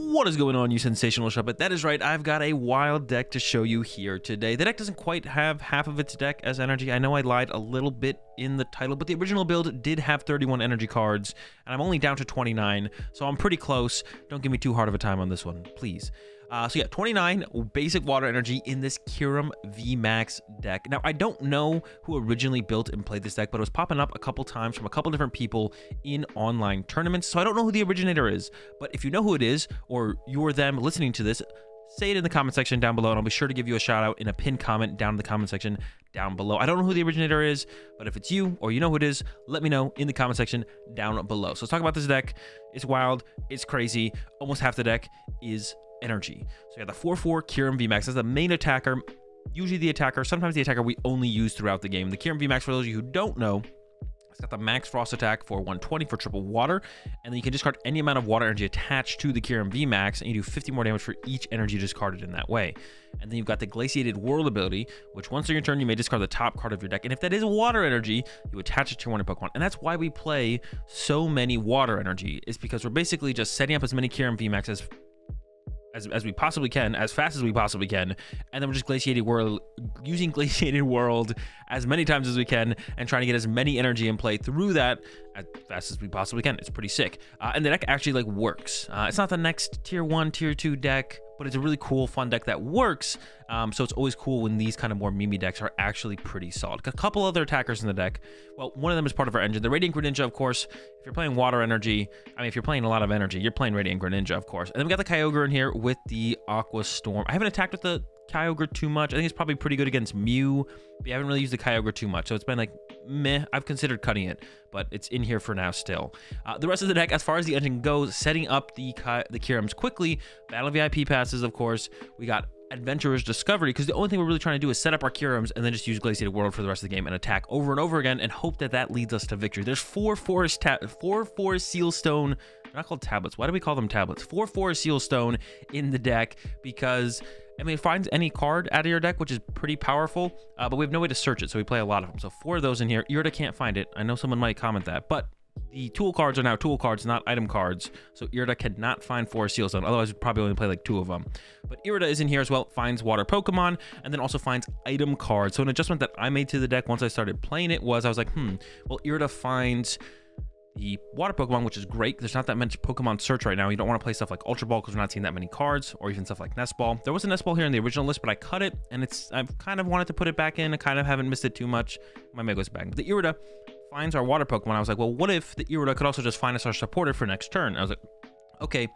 What is going on, you sensational shopper? That is right, I've got a wild deck to show you here today. The deck doesn't quite have half of its deck as energy. I know I lied a little bit in the title, but the original build did have 31 energy cards, and I'm only down to 29, so I'm pretty close. Don't give me too hard of a time on this one, please. So yeah, 29 basic water energy in this Kyurem VMAX deck. Now, I don't know who originally built and played this deck, but it was popping up a couple times from a couple different people in online tournaments, so I don't know who the originator is. But if you know who it is, or you're them listening to this, say it in the comment section down below, and I'll be sure to give you a shout out in a pinned comment down in the comment section down below. I don't know who the originator is, but if it's you or you know who it is, let me know in the comment section down below. So let's talk about this deck. It's wild, it's crazy. Almost half the deck is energy. So you got the 4/4 Kyurem VMAX as the main attacker, usually the attacker, sometimes the attacker we only use throughout the game. The Kyurem VMAX, for those of you who don't know, it's got the max frost attack for 120 for triple water, and then you can discard any amount of water energy attached to the Kyurem VMAX, and you do 50 more damage for each energy discarded in that way. And then you've got the Glaciated World ability, which once on your turn, you may discard the top card of your deck, and if that is water energy, you attach it to your one Pokemon. And that's why we play so many water energy, is because we're basically just setting up as many Kyurem VMAX as we possibly can, as fast as we possibly can, and then we're just using Glaciated World as many times as we can, and trying to get as many energy in play through that as fast as we possibly can. It's pretty sick, and the deck actually like works. It's not the next tier 1, tier 2 deck, but it's a really cool, fun deck that works. So it's always cool when these kind of more meme decks are actually pretty solid. A couple other attackers in the deck. Well, one of them is part of our engine. The Radiant Greninja, of course. If you're playing water energy, I mean, if you're playing a lot of energy, you're playing Radiant Greninja, of course. And then we got the Kyogre in here with the Aqua Storm. I haven't attacked with the Kyogre too much. I think it's probably pretty good against Mew, but you haven't really used the Kyogre too much, so it's been like meh. I've considered cutting it, but it's in here for now still. The rest of the deck, as far as the engine goes, setting up the Kyurems quickly. Battle VIP passes, of course. We got Adventurer's Discovery, because the only thing we're really trying to do is set up our Kyurems and then just use Glaciated World for the rest of the game and attack over and over again and hope that that leads us to victory. There's four Forest Seal Stone. They're not called tablets. Why do we call them tablets? 4 Forest Seal Stone in the deck, because I mean, it finds any card out of your deck, which is pretty powerful, but we have no way to search it, so we play a lot of them. So 4 of those in here. Irida can't find it. I know someone might comment that, but the tool cards are now tool cards, not item cards. So Irida cannot find 4 Seal Stone. Otherwise, we'd probably only play like 2 of them. But Irida is in here as well. Finds water Pokemon, and then also finds item cards. So an adjustment that I made to the deck once I started playing it was, I was like, well, Irida finds the water Pokemon, which is great. There's not that much Pokemon search right now. You don't want to play stuff like Ultra Ball because we're not seeing that many cards, or even stuff like Nest Ball. There was a Nest Ball here in the original list, but I cut it, and I've kind of wanted to put it back in. I kind of haven't missed it too much. My Mega's back. But the Irida finds our water Pokemon. I was like, well, what if the Irida could also just find us our supporter for next turn? I was like, okay,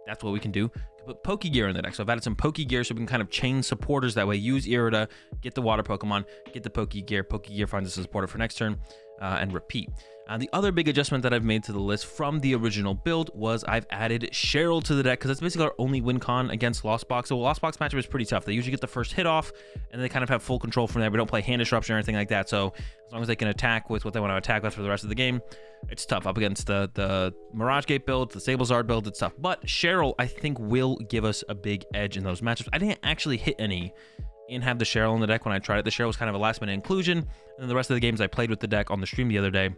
that's what we can do. Put Pokegear in the deck. So I've added some Pokegear so we can kind of chain supporters that way. Use Irida, get the water Pokemon, get the Pokegear. Pokegear finds us a supporter for next turn, and repeat. The other big adjustment that I've made to the list from the original build was I've added Cheryl to the deck, because that's basically our only win con against Lost Box. So Lost Box matchup is pretty tough. They usually get the first hit off, and they kind of have full control from there. We don't play Hand Disruption or anything like that. So as long as they can attack with what they want to attack with for the rest of the game, it's tough. Up against the Mirage Gate build, the Sablezard build, it's tough. But Cheryl, I think, will give us a big edge in those matchups. I didn't actually hit any and have the Cheryl in the deck when I tried it. The Cheryl was kind of a last minute inclusion, and then the rest of the games I played with the deck on the stream the other day,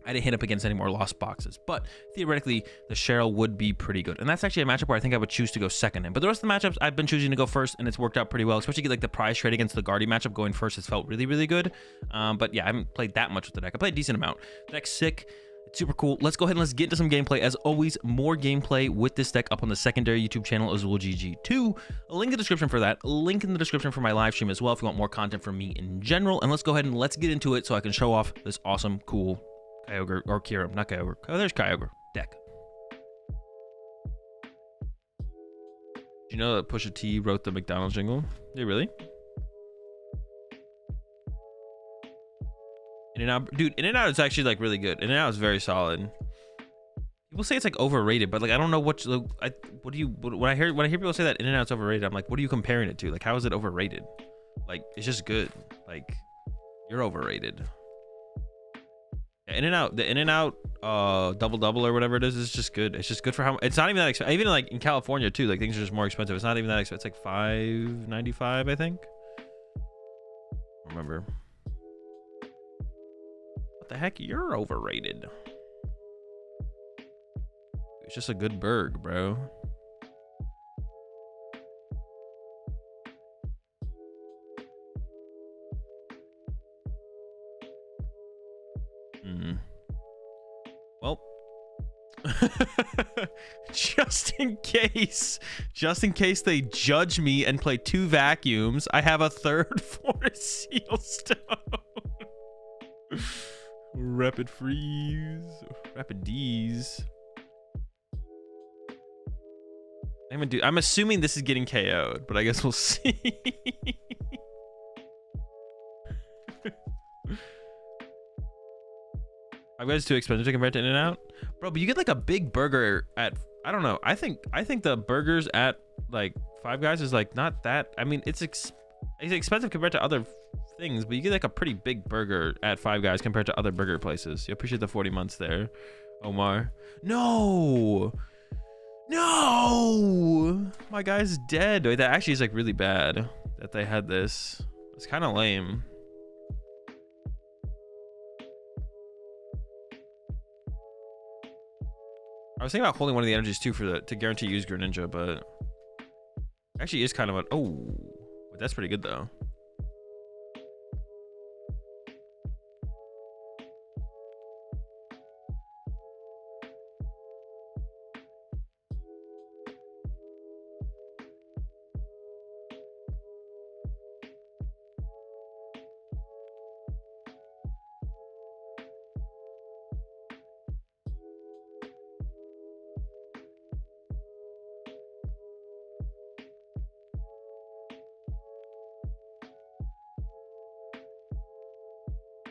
I didn't hit up against any more Lost Boxes, but theoretically the Cheryl would be pretty good, and that's actually a matchup where I think I would choose to go second in. But the rest of the matchups I've been choosing to go first, and it's worked out pretty well, especially like the prize trade against the Guardy matchup. Going first has felt really good, but yeah, I haven't played that much with the deck. I played a decent amount. The deck's sick. It's super cool. Let's go ahead and let's get into some gameplay. As always, more gameplay with this deck up on the secondary YouTube channel, AzulGG2. A link in the description for that. A link in the description for my live stream as well if you want more content from me in general. And let's go ahead and let's get into it so I can show off this awesome, cool Kyogre, or Kyurem, not Kyogre. Oh, there's Kyogre deck. Do you know that Pusha T wrote the McDonald's jingle? Did he really? In-N-Out, dude, In-N-Out is actually like really good. In-N-Out is very solid. People say it's like overrated, but like I don't know when I hear people say that In-N-Out's overrated, I'm like, what are you comparing it to? Like, how is it overrated? Like, it's just good. Like, you're overrated. Yeah, In-N-Out, the In-N-Out double or whatever it is just good. It's just good for how it's not even that expensive. Even like in California too, like things are just more expensive. It's not even that expensive. It's like $5.95, I think. Remember. The heck, you're overrated. It's just a good burg, bro. Hmm. Well, just in case they judge me and play 2 vacuums, I have a third for a seal stone. Rapid freeze, rapid D's. I'm assuming this is getting KO'd, but I guess we'll see. Five Guys is too expensive to compare to In-N-Out, bro. But you get like a big burger at, I don't know. I think the burgers at like Five Guys is like not that. I mean, it's expensive compared to other things, but you get like a pretty big burger at Five Guys compared to other burger places. You appreciate the 40 months there, Omar. No, my guy's dead. Wait, that actually is like really bad that they had this. It's kind of lame. I was thinking about holding one of the energies too to guarantee use Greninja, but actually is kind of a, oh, that's pretty good though.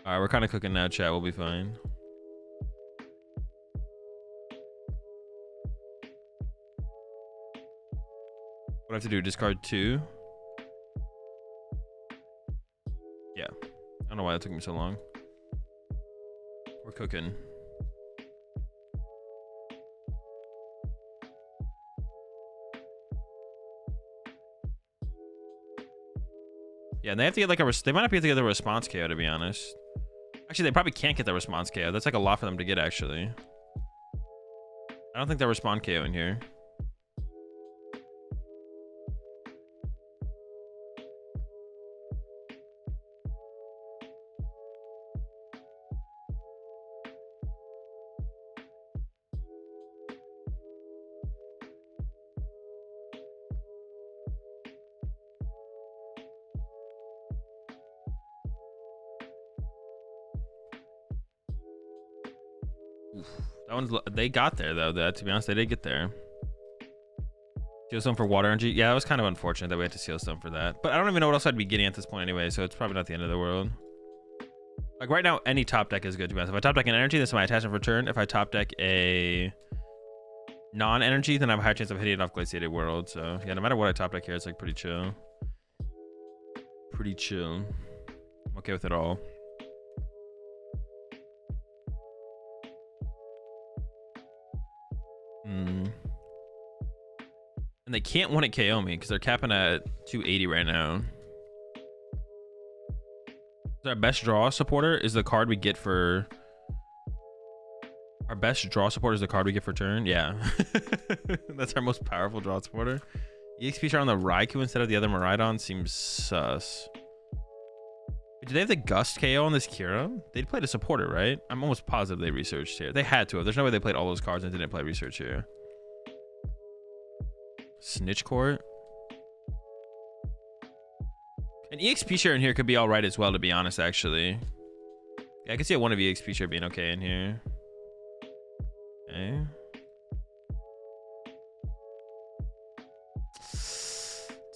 All right, we're kind of cooking now, chat. We'll be fine. What do I have to do? Discard 2? Yeah. I don't know why that took me so long. We're cooking. Yeah, and they have to get like they might not be able to get the response KO, to be honest. Actually, they probably can't get the response KO. That's like a lot for them to get, actually. I don't think they'll respond KO in here. That one's, they got there though. To be honest, they did get there. Seal Stone for water energy. Yeah, it was kind of unfortunate that we had to Seal Stone for that. But I don't even know what else I'd be getting at this point anyway, so it's probably not the end of the world. Like right now, any top deck is good, to be honest. If I top deck an energy, that's my attachment for turn. If I top deck a non-energy, then I have a high chance of hitting it off Glaciated World. So yeah, no matter what I top deck here, it's like pretty chill. Pretty chill. I'm okay with it all. And they can't one-hit KO me because they're capping at 280 right now. Our best draw supporter is the card we get for... Our best draw supporter is the card we get for turn? Yeah. That's our most powerful draw supporter. EXP shot on the Raikou instead of the other Miraidon seems sus. Did they have the Gust KO on this Kyurem? They played a supporter, right? I'm almost positive they researched here. They had to have. There's no way they played all those cards and didn't play research here. Snitch Court. An EXP share in here could be all right as well, to be honest, actually. Yeah, I can see one of EXP share being okay in here. Okay.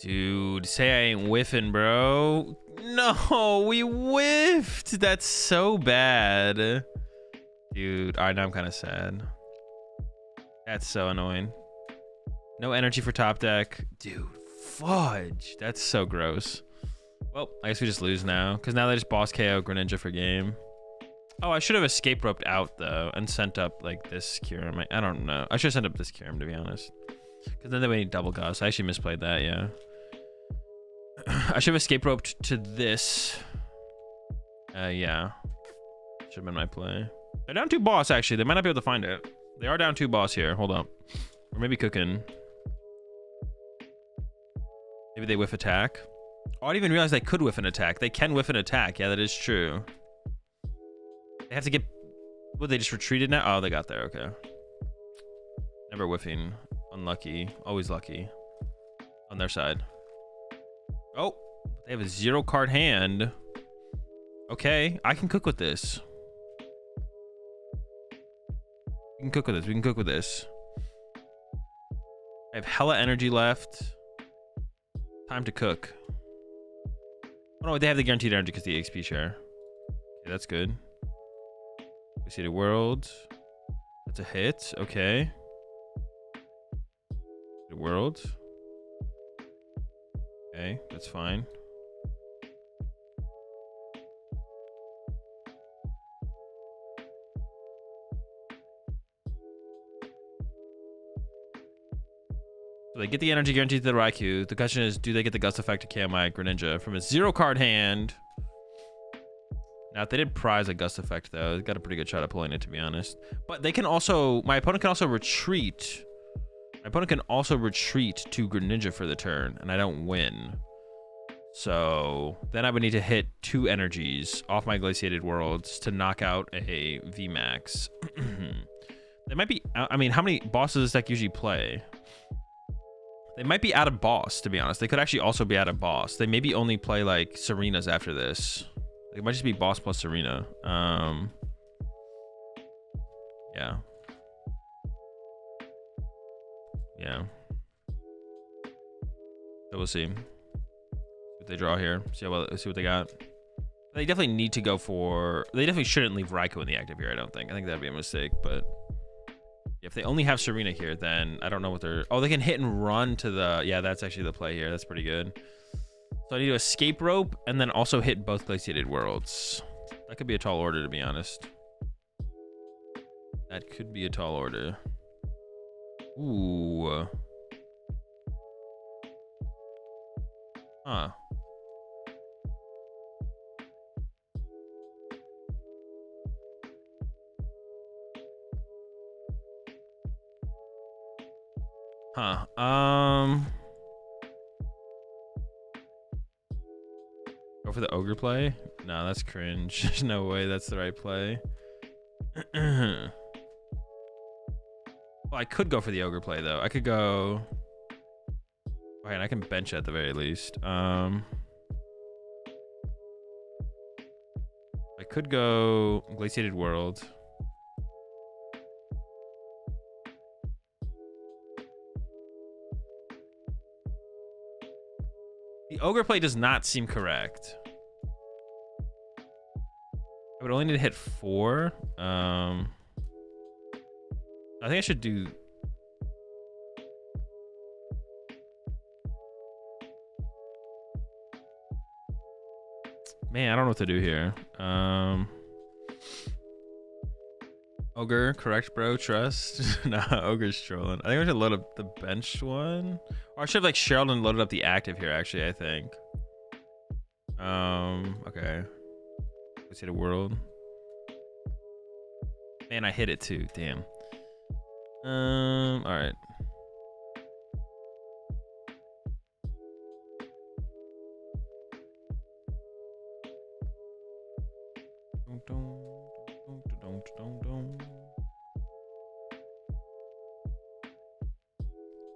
Dude, say I ain't whiffing, bro. No, we whiffed. That's so bad. Dude, all right, now I'm kind of sad. That's so annoying. No energy for top deck. Dude, fudge. That's so gross. Well, I guess we just lose now, because now they just boss KO Greninja for game. Oh, I should have escape roped out, though, and sent up, like, this Kyurem. I don't know. I should have sent up this Kyurem, to be honest. Because then they would need double Gauss. I actually misplayed that, yeah. I should have escape roped to this. Yeah. Should have been my play. They're down 2 boss, actually. They might not be able to find it. They are down 2 boss here. Hold up. Or maybe cooking. Maybe they whiff attack. Oh, I didn't even realize they could whiff an attack. They can whiff an attack. Yeah, that is true. They have to get What, they just retreated now? Oh, they got there. Okay. Never whiffing. Unlucky. Always lucky. On their side. Oh, they have a 0-card hand. Okay, I can cook with this. We can cook with this. We can cook with this. I have hella energy left. Time to cook. Oh no, they have the guaranteed energy because the XP share. Okay, that's good. We see the world. That's a hit. Okay. The world. Okay, that's fine. So they get the energy guaranteed to the Raikou. The question is, do they get the Gust effect to KMI Greninja from a 0-card hand? Now, if they did prize a Gust effect, though, they've got a pretty good shot at pulling it, to be honest. But they can also... My opponent can also retreat. My opponent can also retreat to Greninja for the turn, and I don't win. So then I would need to hit 2 energies off my Glaciated Worlds to knock out a VMAX. They might be... I mean, how many bosses does this deck usually play? They might be out of boss, to be honest. They could actually also be out of boss. They maybe only play, like, Serenas after this. It might just be boss plus Serena. Yeah. Yeah. So we'll see what they draw here. See what they got. They definitely need to go for... They definitely shouldn't leave Raikou in the active here, I don't think. I think that'd be a mistake, but... If they only have Serena here, then I don't know what they're... Oh, they can hit and run to the... Yeah, that's actually the play here. That's pretty good. So I need to escape rope and then also hit both Glaciated Worlds. That could be a tall order, to be honest. That could be a tall order. Ooh. Huh. Huh. Go for the ogre play? No, that's cringe. There's no way that's the right play. Well, I could go for the ogre play though. I could go... Okay, and I can bench at the very least. I could go Glaciated World. The ogre play does not seem correct. I would only need to hit 4. I think I should do... Man, I don't know what to do here. Ogre, correct, bro. Trust. Nah, ogre's trolling. I think I should load up the bench one. Or I should have like Sheldon loaded up the active here, actually, I think. Okay. Let's hit a world. Man, I hit it too. Damn. Alright.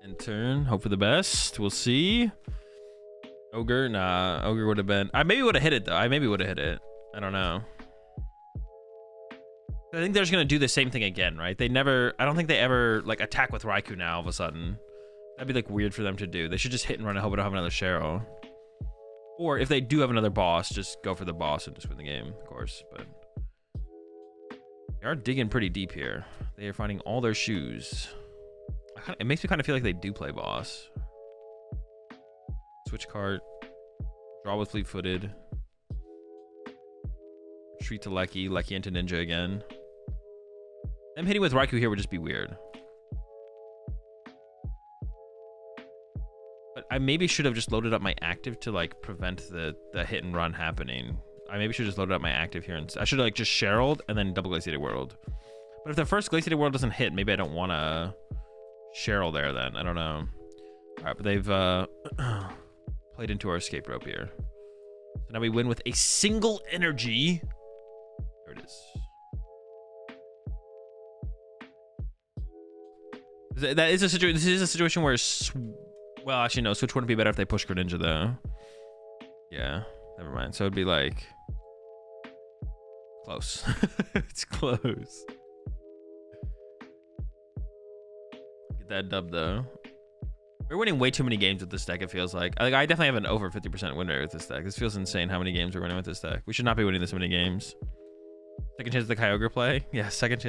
End turn. Hope for the best. We'll see. Ogre? Nah. Ogre would have been... I maybe would have hit it, though. I maybe would have hit it. I don't know. I think they're just going to do the same thing again, right? They never... I don't think they ever, like, attack with Raikou now all of a sudden. That'd be, like, weird for them to do. They should just hit and run and hope they don't have another Cheryl. Or if they do have another boss, just go for the boss and just win the game, of course. But they are digging pretty deep here. They are finding all their shoes. It makes me kind of feel like they do play boss. Switch card. Draw with fleet-footed. Retreat to Lecky. Lecky into Ninja again. Them hitting with Raikou here would just be weird. But I maybe should have just loaded up my active to like prevent the hit and run happening. I maybe should have just loaded up my active here. And I should have like just Cheryl and then double Glaciated World. But if the first Glaciated World doesn't hit, maybe I don't want to Cheryl there then. I don't know. All right, but they've played into our escape rope here. So now we win with a single energy. There it is. That is a situation. This is a situation where, well, actually no. Switch wouldn't be better if they push Greninja though. Yeah, never mind. So it'd be like close. It's close. Get that dub though. We're winning way too many games with this deck. It feels like I definitely have an over 50% win rate with this deck. This feels insane how many games we're winning with this deck. We should not be winning this many games. Second chance the Kyogre play. Yeah, second chance.